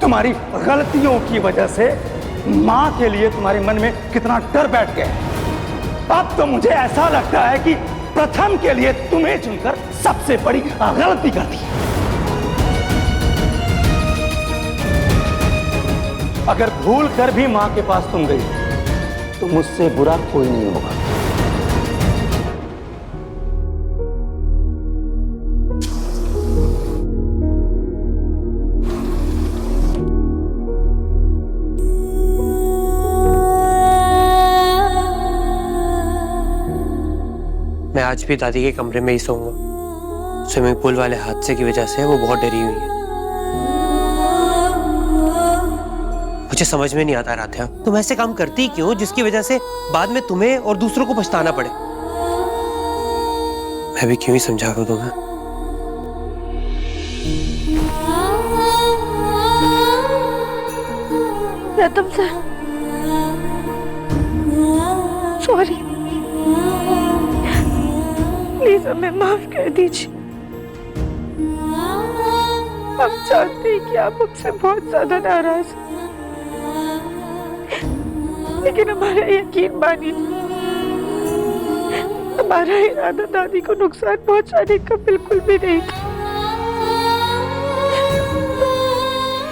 तुम्हारी गलतियों की वजह से माँ के लिए तुम्हारे मन में कितना डर बैठ गया। अब तो मुझे ऐसा लगता है कि प्रथम के लिए तुम्हें चुनकर सबसे बड़ी गलती कर दी। अगर भूल कर भी माँ के पास तुम गई तो मुझसे बुरा कोई नहीं होगा। मैं आज भी दादी के कमरे में ही सोऊंगा। स्विमिंग पूल वाले हादसे की वजह से वो बहुत डरी हुई है। मुझे समझ में नहीं आता राध्या, तुम ऐसे काम करती क्यों जिसकी वजह से बाद में तुम्हें और दूसरों को पछताना पड़े। मैं भी क्यों ही समझा दूं तुम्हें। प्रथम सर, सॉरी, प्लीज हमें माफ कर दीजिए। हम जानते हैं कि आप हमसे बहुत ज्यादा नाराज हैं, लेकिन हमारा यकीन मानिए, हमारा इरादा दादी को नुकसान पहुंचाने का बिल्कुल भी नहीं था।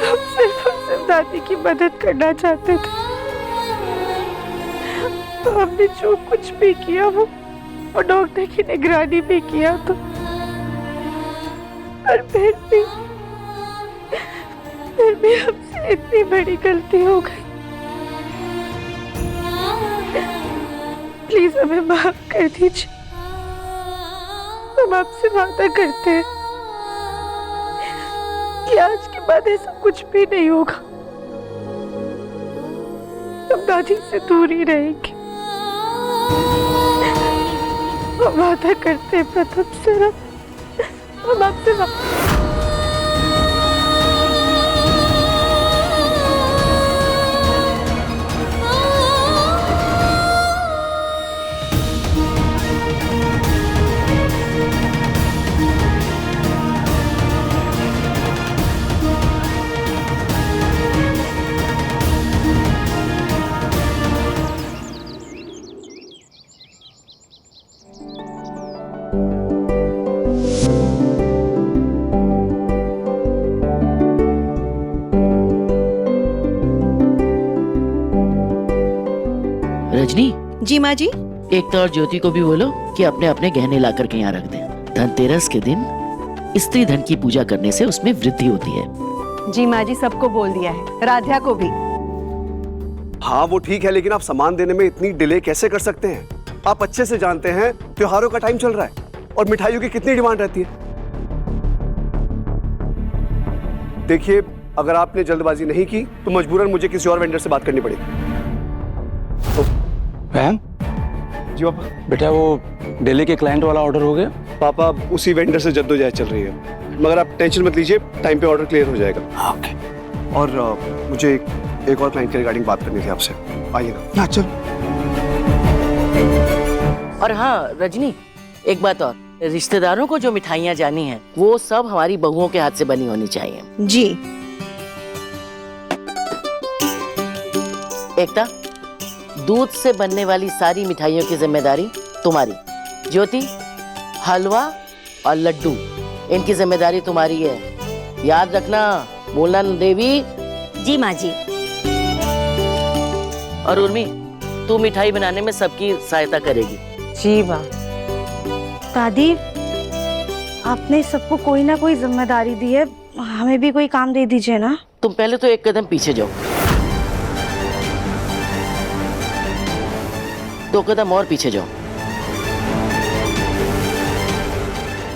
हम सिर्फ और सिर्फ दादी की मदद करना चाहते थे। तो हमने जो कुछ भी किया वो और डॉक्टर की निगरानी भी किया, तो और फिर भी हमसे इतनी बड़ी गलती हो गई। प्लीज हमें माफ कर दीजिए। हम आपसे वादा करते हैं कि आज के बाद ऐसा कुछ भी नहीं होगा। हम दादी से दूर ही रहेंगे। हम वादा करते हैं प्रथम सर, हम आपसे रजनी। जी माँ जी। एकता और ज्योति को भी बोलो कि अपने अपने गहने ला करके यहाँ रख दें। धनतेरस के दिन स्त्री धन की पूजा करने से उसमें वृद्धि होती है। जी माँ जी, सबको बोल दिया है, राध्या को भी। हाँ वो ठीक है, लेकिन आप सामान देने में इतनी डिले कैसे कर सकते हैं? आप अच्छे से जानते हैं त्योहारों का टाइम चल रहा है और मिठाइयों की कितनी डिमांड रहती है। देखिए, अगर आपने जल्दबाजी नहीं की तो मजबूरन मुझे किसी और वेंडर से बात करनी पड़ेगी। मैम जी पापा। बेटा, वो दिल्ली के क्लाइंट वाला ऑर्डर हो गया? पापा, उसी वेंडर से जद्दोजहद चल रही है, मगर आप टेंशन मत लीजिए, टाइम पे ऑर्डर क्लियर हो जाएगा। ओके। और मुझे एक और क्लाइंट के रिगार्डिंग बात करनी थी आपसे। आइए ना। चल। और हाँ रजनी, एक बात और, रिश्तेदारों को जो मिठाइयाँ जानी हैं वो सब हमारी बहुओं के हाथ से बनी होनी चाहिए। जी। एकता, दूध से बनने वाली सारी मिठाइयों की जिम्मेदारी तुम्हारी। ज्योति, हलवा और लड्डू, इनकी जिम्मेदारी तुम्हारी है। याद रखना, बोलना देवी। जी माँ जी। और उर्मी, तू मिठाई बनाने में सबकी सहायता करेगी। जी माँ। दादी, आपने सबको कोई ना कोई जिम्मेदारी दी है, हमें भी कोई काम दे दीजिए ना। तुम पहले तो एक कदम पीछे जाओ, 2 कदम और पीछे जाओ।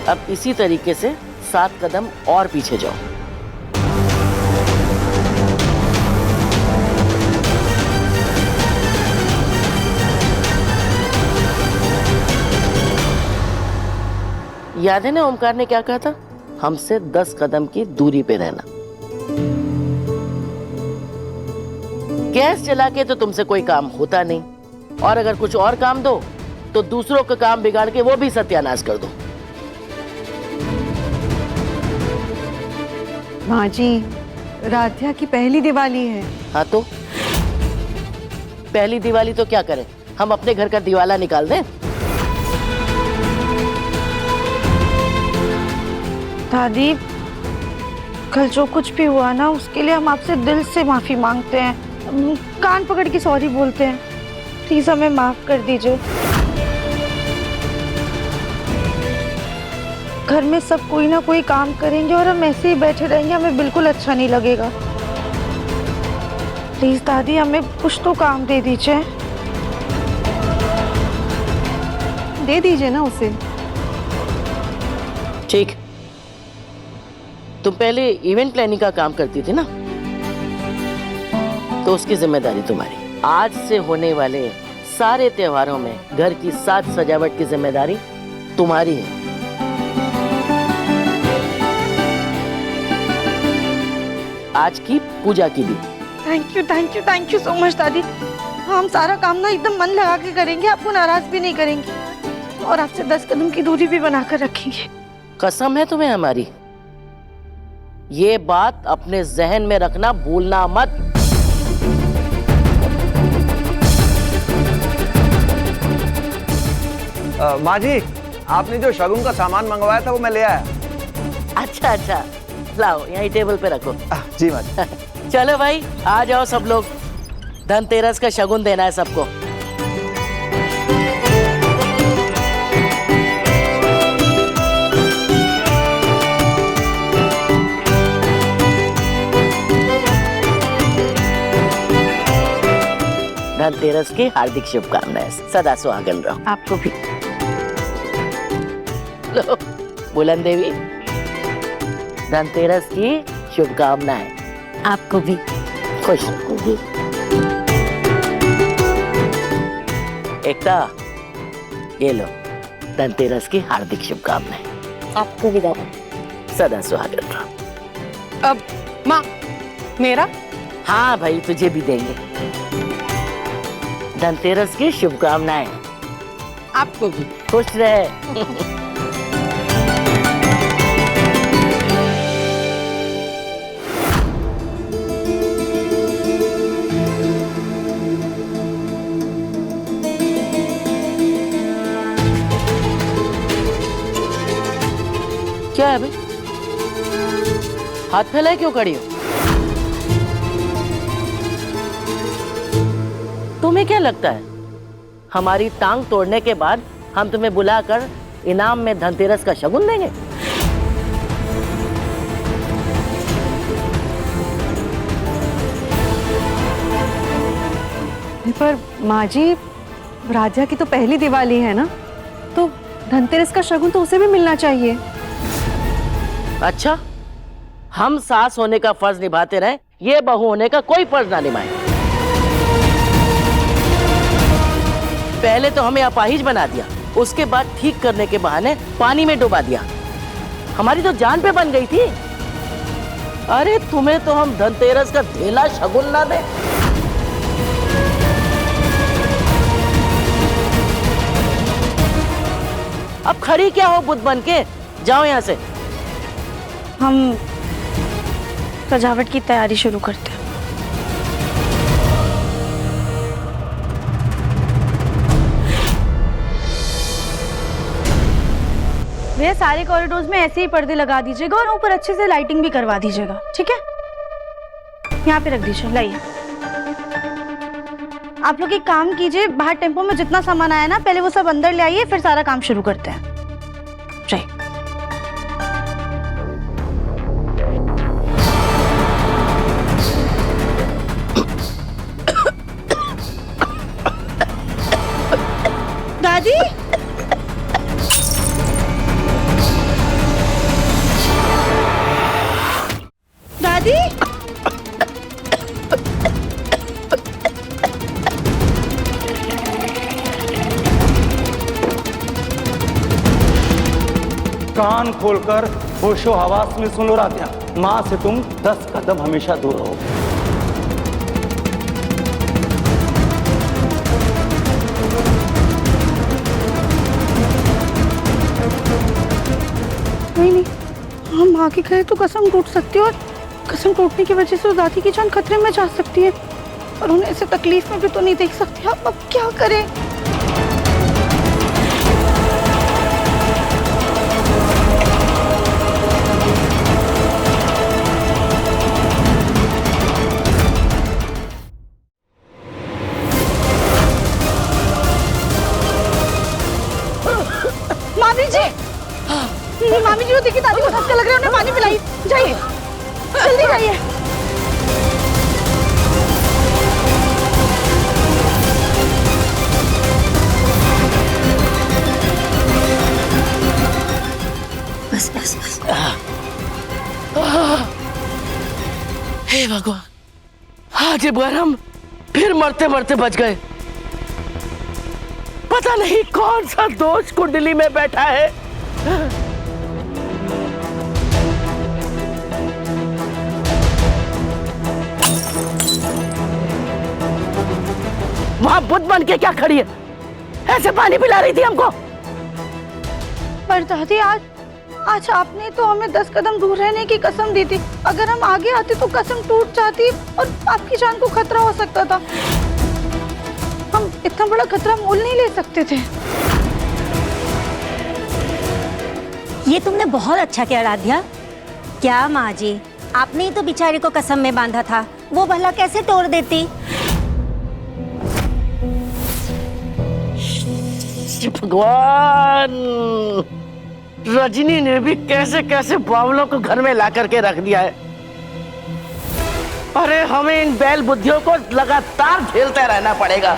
अब इसी तरीके से 7 कदम और पीछे जाओ। याद है ना ओमकार ने क्या कहा था? हमसे 10 कदम की दूरी पे रहना। गैस जला के तो तुमसे कोई काम होता नहीं, और अगर कुछ और काम दो तो दूसरों का काम बिगाड़ के वो भी सत्यानाश कर दो। माँ जी, राध्या की पहली दिवाली है। हाँ तो पहली दिवाली तो क्या करें, हम अपने घर का दिवाला निकाल दें? दादी, कल जो कुछ भी हुआ ना, उसके लिए हम आपसे दिल से माफी मांगते हैं, कान पकड़ के सॉरी बोलते हैं। प्लीज हमें माफ कर दीजिए। घर में सब कोई ना कोई काम करेंगे और हम ऐसे ही बैठे रहेंगे, हमें बिल्कुल अच्छा नहीं लगेगा। प्लीज दादी, हमें कुछ तो काम दे दीजिए। दे दीजिए ना उसे। ठीक, तुम पहले इवेंट प्लानिंग का काम करती थी ना, तो उसकी जिम्मेदारी तुम्हारी। आज से होने वाले सारे त्योहारों में घर की साज सजावट की जिम्मेदारी तुम्हारी है। आज की पूजा की भी। थैंक यू सो मच दादी। हम सारा काम ना एकदम मन लगा के करेंगे, आपको नाराज भी नहीं करेंगे और आपसे 10 कदम की दूरी भी बनाकर रखेंगे। कसम है तुम्हें हमारी, ये बात अपने जहन में रखना, भूलना मत। माँ जी, आपने जो शगुन का सामान मंगवाया था वो मैं ले आया। अच्छा, लाओ यहीं टेबल पे रखो। जी माँ जी। चलो भाई, आ जाओ सब लोग, धनतेरस का शगुन देना है सबको। धनतेरस की हार्दिक शुभकामनाएं, सदा सुहागन रहो। आपको भी। लो बुलंद देवी, धनतेरस की शुभकामनाएं। आपको भी। खुश रहो। एकता, ये लो धनतेरस की हार्दिक शुभकामनाएं। आपको भी दादा। सदा सुहागन रहो। अब माँ, मेरा? हाँ भाई, तुझे भी देंगे। धनतेरस की शुभकामनाएं। आपको भी। खुश रहे। क्या है भाई, हाथ फैलाए क्यों खड़ी हो? तुम्हें क्या लगता है हमारी टांग तोड़ने के बाद हम तुम्हें बुलाकर इनाम में धनतेरस का शगुन देंगे? पर माँ जी, राजा की तो पहली दिवाली है ना, तो धनतेरस का शगुन तो उसे भी मिलना चाहिए। अच्छा, हम सास होने का फर्ज निभाते रहे, ये बहू होने का कोई फर्ज ना निभाए। पहले तो हमें अपाहिज बना दिया, उसके बाद ठीक करने के बहाने पानी में डुबा दिया। हमारी तो जान पे बन गई थी। अरे तुम्हें तो हम धनतेरस का धेला शगुन ना दे। अब खड़ी क्या हो बुद्ध बन के, जाओ यहां से। हम सजावट की तैयारी शुरू करते हैं। भैया, सारे कॉरिडोर्स में ऐसे ही पर्दे लगा दीजिएगा और ऊपर अच्छे से लाइटिंग भी करवा दीजिएगा, ठीक है? यहाँ पे रख दीजिए, लाइए। आप लोग एक काम कीजिए, बाहर टेम्पो में जितना सामान आया ना, पहले वो सब अंदर ले आइए, फिर सारा काम शुरू करते हैं। चलिए। दादी, दादी, कान खोलकर होशो हवास में सुन लो राध्या, माँ से तुम 10 कदम हमेशा दूर रहो। नहीं, हम माँ के कहे तो कसम टूट सकती है और कसम टूटने की वजह से दादी की जान खतरे में जा सकती है और उन्हें ऐसे तकलीफ में भी तो नहीं देख सकती। अब क्या करें? मामी जी वो देखिए दादी को धक्का लग रहा है, उन्हें पानी पिलाइए। जाइए जल्दी जाइए। बस बस बस। हे भगवान, आज एक बार हम फिर मरते मरते बच गए। पता नहीं कौन सा दोस्त कुंडली में बैठा है। वहां बुद्ध बन के क्या खड़ी है? ऐसे पानी पिला रही थी हमको। पर दादी आज आपने तो हमें 10 कदम दूर रहने की कसम दी थी। अगर हम आगे आते तो कसम टूट जाती और आपकी जान को खतरा हो सकता था। हम इतना बड़ा खतरा मोल नहीं ले सकते थे। ये तुमने बहुत अच्छा किया राध्या। क्या माँ जी, आपने ही तो बेचारे को कसम में बांधा था, वो भला कैसे तोड़ देती? भगवान, रजनी ने भी कैसे कैसे बावलों को घर में ला करके रख दिया है। अरे हमें इन बैल बुद्धियों को लगातार झेलते रहना पड़ेगा।